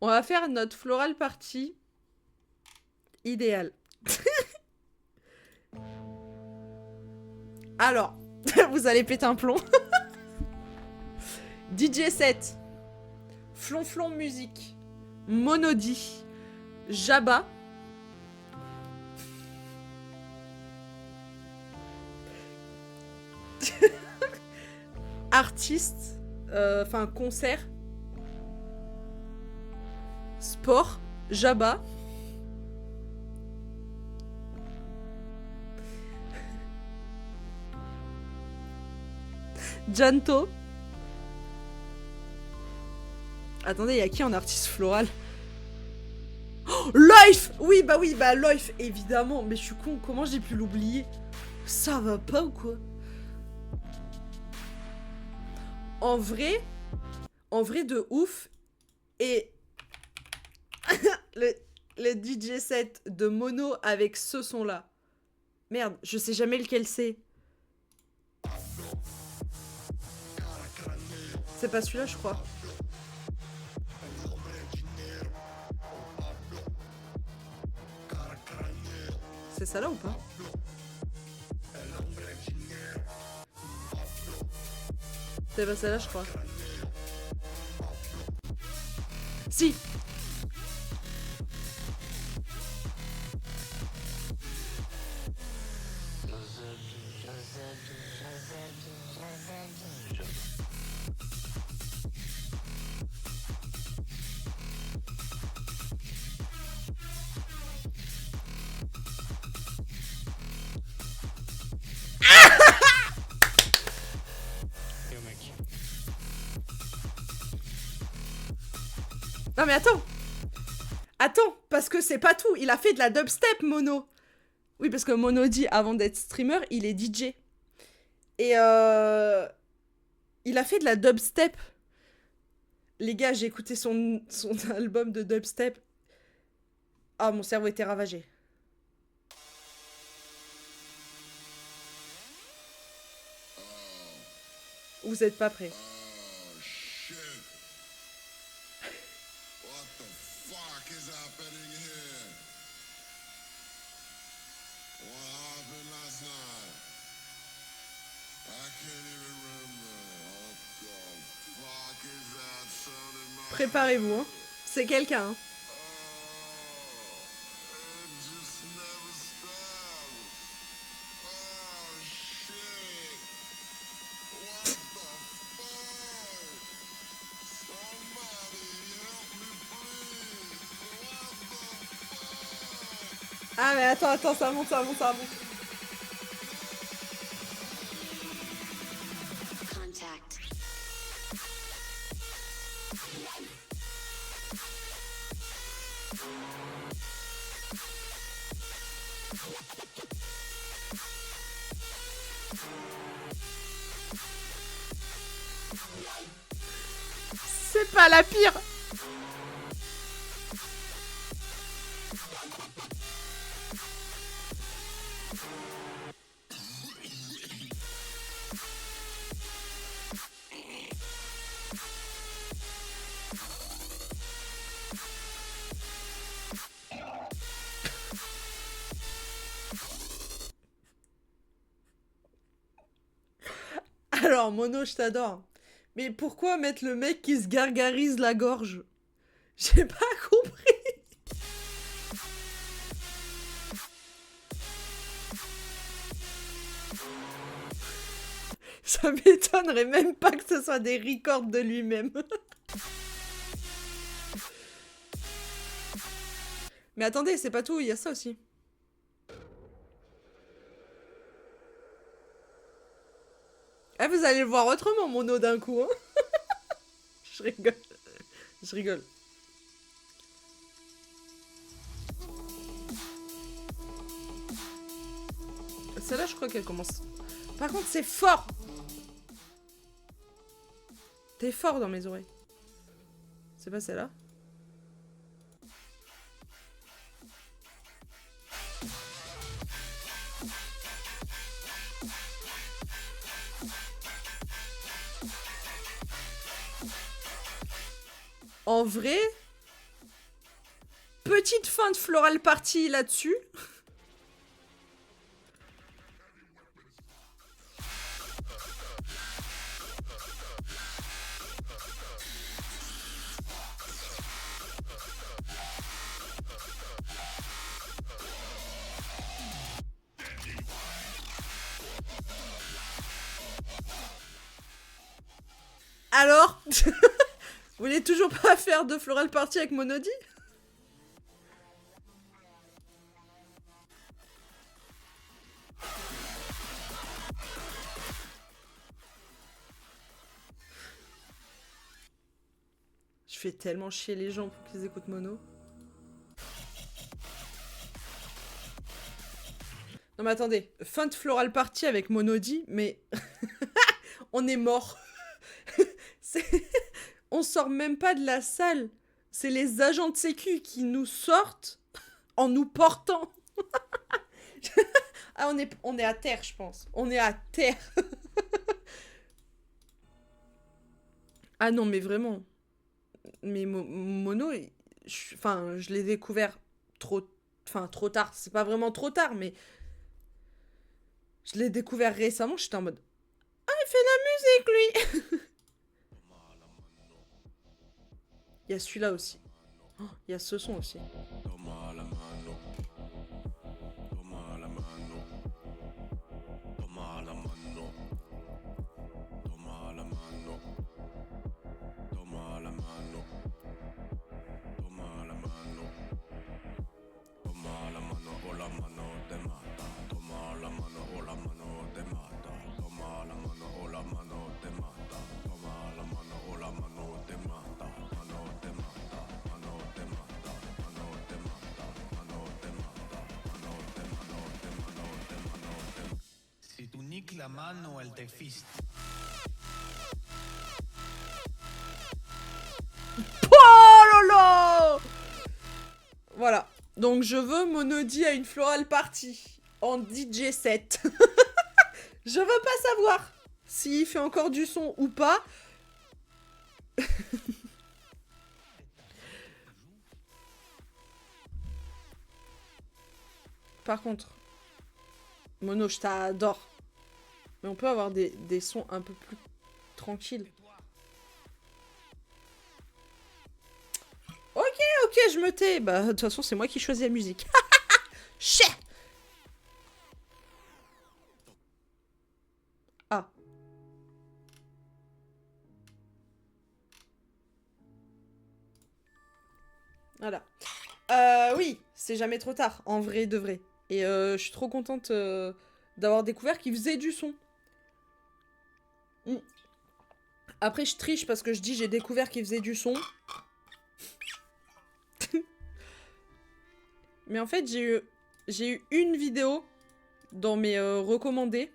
On va faire notre floral party idéal. Alors, vous allez péter un plomb. DJ set, Flonflon musique, Monody, Jabba, artiste, enfin concert, sport, Jabba, Janto. Attendez, il y a qui en artiste floral? Oh, Life! Oui, bah Life, évidemment. Mais je suis con, comment j'ai pu l'oublier? Ça va pas ou quoi? En vrai de ouf. Et le DJ set de Mono avec ce son-là. Merde, je sais jamais lequel c'est. C'est pas celui-là, je crois. C'est ça là ou pas? C'est pas celle-là, je crois. Si! Non mais attends! Attends, parce que c'est pas tout, il a fait de la dubstep, Mono! Oui, parce que Mono dit, avant d'être streamer, il est DJ. Et il a fait de la dubstep. Les gars, j'ai écouté son album de dubstep. Ah, mon cerveau était ravagé. Vous êtes pas prêts. Préparez-vous, hein. C'est quelqu'un, hein. Ah mais attends, ça monte. C'est pas la pire. Alors, Mono, je t'adore. Mais pourquoi mettre le mec qui se gargarise la gorge? J'ai pas compris. Ça m'étonnerait même pas que ce soit des records de lui-même. Mais attendez, c'est pas tout, il y a ça aussi. Ah, vous allez le voir autrement, Mono, d'un coup, hein. Je rigole. Celle-là, je crois qu'elle commence. Par contre, c'est fort. T'es fort dans mes oreilles. C'est pas celle-là? En vrai, petite fin de floral party là-dessus. Alors, vous voulez toujours pas faire de floral party avec Monody? Je fais tellement chier les gens pour qu'ils écoutent Mono. Non mais attendez, fin de floral party avec Monody, mais on est mort. On sort même pas de la salle. C'est les agents de sécu qui nous sortent en nous portant. Ah, on est à terre, je pense. On est à terre. Ah non, mais vraiment. Mais Mono, je l'ai découvert trop tard. C'est pas vraiment trop tard, mais je l'ai découvert récemment. J'étais en mode, ah, il fait de la musique, lui. Il y a celui-là aussi. Oh, il y a ce son aussi. Si tu niques la mano, elle te fiste. Oh lolo. Voilà. Donc je veux Monody à une floral party en DJ set. Je veux pas savoir s'il fait encore du son ou pas. Par contre, Mono, je t'adore. Mais on peut avoir des sons un peu plus tranquilles. Ok, je me tais. Bah, de toute façon, c'est moi qui choisis la musique. Chais. Ah. Voilà. Oui, c'est jamais trop tard, en vrai de vrai. Et je suis trop contente d'avoir découvert qu'il faisait du son. Après, je triche parce que je dis j'ai découvert qu'il faisait du son. Mais en fait, j'ai eu une vidéo dans mes recommandés.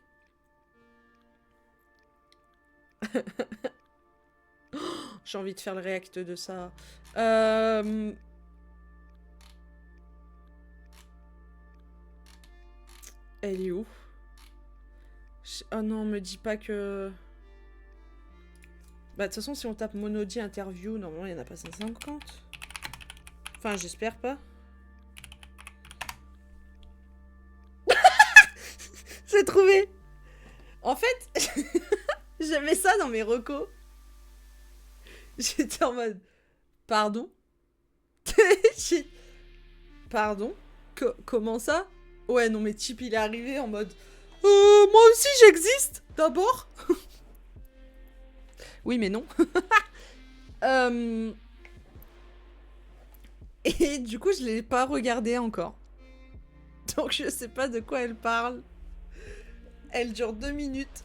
J'ai envie de faire le react de ça. Elle est où? Oh non, me dis pas que... Bah, de toute façon, si on tape Monody interview, normalement, il n'y en a pas 150. Enfin, j'espère pas. J'ai trouvé. En fait, j'avais ça dans mes recos. J'étais en mode... Pardon? Pardon? Comment ça? Ouais, non, mais type, il est arrivé en mode... moi aussi, j'existe, d'abord. Oui, mais non. Et du coup, je l'ai pas regardé encore. Donc, je sais pas de quoi elle parle. Elle dure 2 minutes.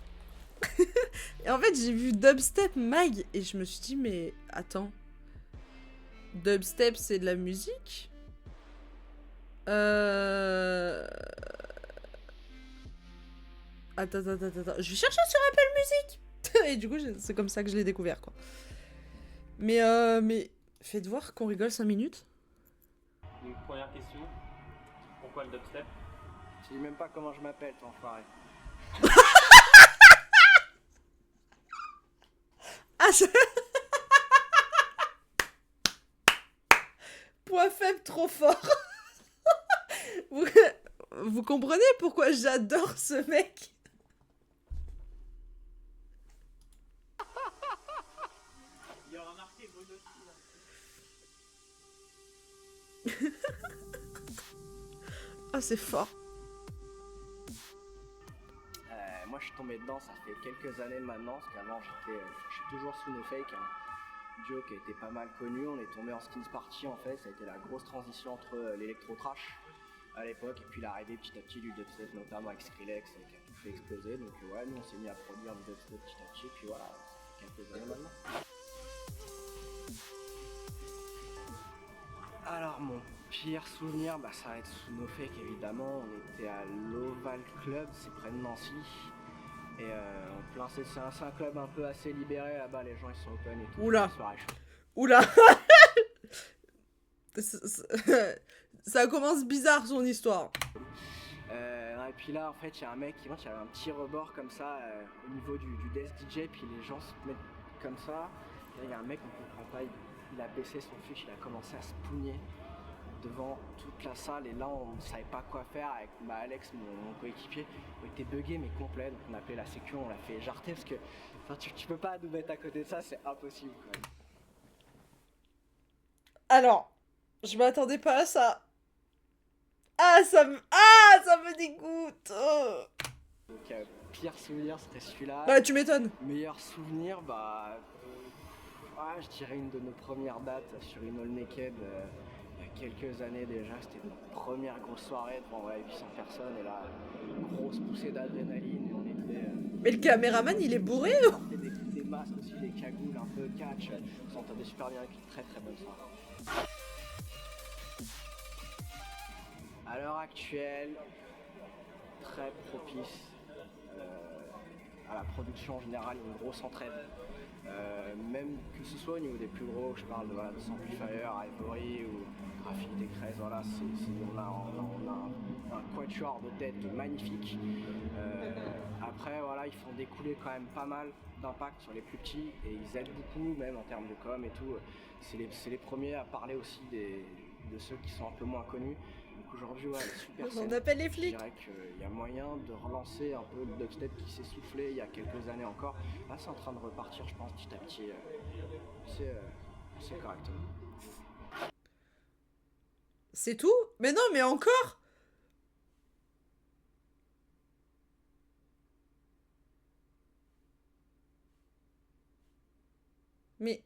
Et en fait, j'ai vu Dubstep Mag et je me suis dit, mais attends. Dubstep, c'est de la musique? Attends. Je vais chercher sur Apple Music. Et du coup, c'est comme ça que je l'ai découvert, quoi. Mais faites voir qu'on rigole 5 minutes. Donc, première question. Pourquoi le dubstep? Je sais même pas comment je m'appelle, ton enfoiré. Ah, Point faible trop fort. vous, vous comprenez pourquoi j'adore ce mec? Il y aura marqué Bruno Silla. Ah, c'est fort. Moi je suis tombé dedans, ça fait quelques années maintenant, parce qu'avant je suis toujours sous No Fake, un duo qui a été pas mal connu. On est tombé en Skins Party en fait, ça a été la grosse transition entre l'électro-trash à l'époque et puis l'arrivée petit à petit du dubstep, notamment avec Skrillex qui a tout fait exploser. Donc ouais, nous on s'est mis à produire du dubstep petit à petit, puis voilà, ça fait quelques années maintenant. Alors mon pire souvenir, ça va être sous No Fake évidemment. On était à l'Oval Club, c'est près de Nancy. Et en plein, c'est un club un peu assez libéré là-bas, les gens ils sont open et tout. Oula. Soirée chaude. Oula. Ça commence bizarre son histoire. Et puis là en fait il y a un mec qui avait un petit rebord comme ça au niveau du desk DJ, puis les gens se mettent comme ça. Là il y a un mec, on comprend pas, il a baissé son fiche, il a commencé à se pougner devant toute la salle, et là on savait pas quoi faire avec Alex, mon coéquipier. On était buggé mais complet, donc on a appelé la sécu, on l'a fait jarter parce que tu peux pas nous mettre à côté de ça, c'est impossible quand même. Alors, je m'attendais pas à ça. Ah, ça me dégoûte. Oh. Donc pire souvenir serait celui-là. Bah, tu m'étonnes. Meilleur souvenir, je dirais une de nos premières dates sur une All Naked il y a quelques années déjà. C'était notre première grosse soirée devant 800 personnes, et là, grosse poussée d'adrénaline, et on était... Mais le caméraman, il est bourré ou? Des masques aussi, des cagoules un peu catch, on s'entendait super bien avec une très très bonne soirée. À l'heure actuelle, très propice à la production en général, une grosse entraide. Même que ce soit au niveau des plus gros, je parle de Samplifier, Ivory ou Graffiti Crez, voilà, on a un quatuor de tête magnifique. Après voilà, ils font découler quand même pas mal d'impact sur les plus petits, et ils aident beaucoup même en termes de com et tout. C'est les premiers à parler aussi de ceux qui sont un peu moins connus. Donc aujourd'hui, ouais, super scène. On appelle les flics. Je dirais qu'il y a moyen de relancer un peu le dubstep qui s'est soufflé il y a quelques années encore. Là, c'est en train de repartir, je pense, petit à petit. C'est correctement. C'est tout? Mais non, mais encore? Mais...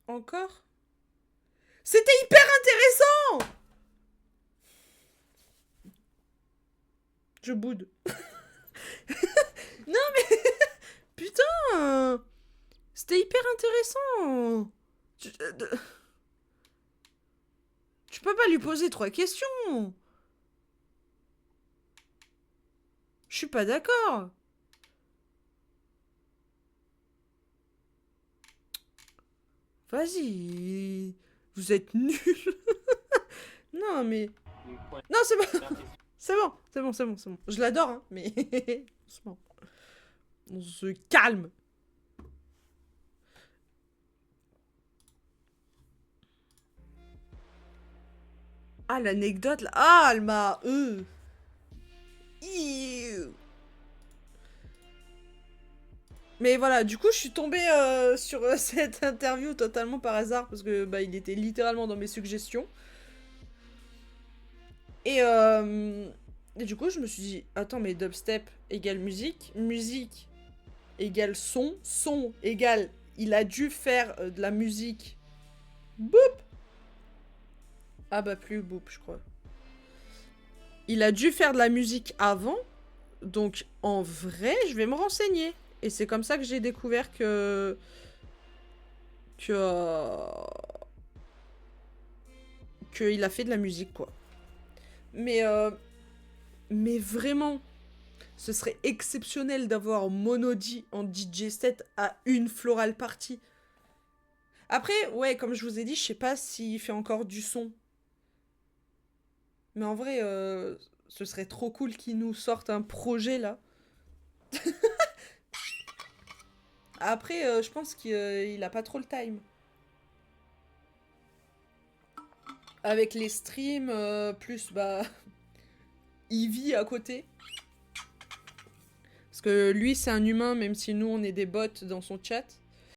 Encore? C'était hyper intéressant! Je boude. Non mais... Putain! C'était hyper intéressant! Tu peux pas lui poser 3 questions! Je suis pas d'accord! Vas-y! Vous êtes nuls! Non mais... Non c'est bon! C'est bon. Je l'adore, hein, mais... Doucement. On se calme. Ah, l'anecdote, là. Ah, elle m'a... Mais voilà, du coup, je suis tombée sur cette interview totalement par hasard, parce que il était littéralement dans mes suggestions. Et du coup, je me suis dit, attends, mais dubstep égale musique, musique égale son, son égale, il a dû faire de la musique. Boop! Ah plus boop, je crois. Il a dû faire de la musique avant, donc en vrai, je vais me renseigner. Et c'est comme ça que j'ai découvert qu'il a fait de la musique, quoi. Mais vraiment, ce serait exceptionnel d'avoir Monody en DJ set à une floral party. Après, ouais, comme je vous ai dit, je sais pas s'il fait encore du son. Mais en vrai, ce serait trop cool qu'il nous sorte un projet, là. Après, je pense qu'il a pas trop le time. avec les streams, plus bah Ivy à côté. Parce que lui c'est un humain même si nous on est des bots dans son chat.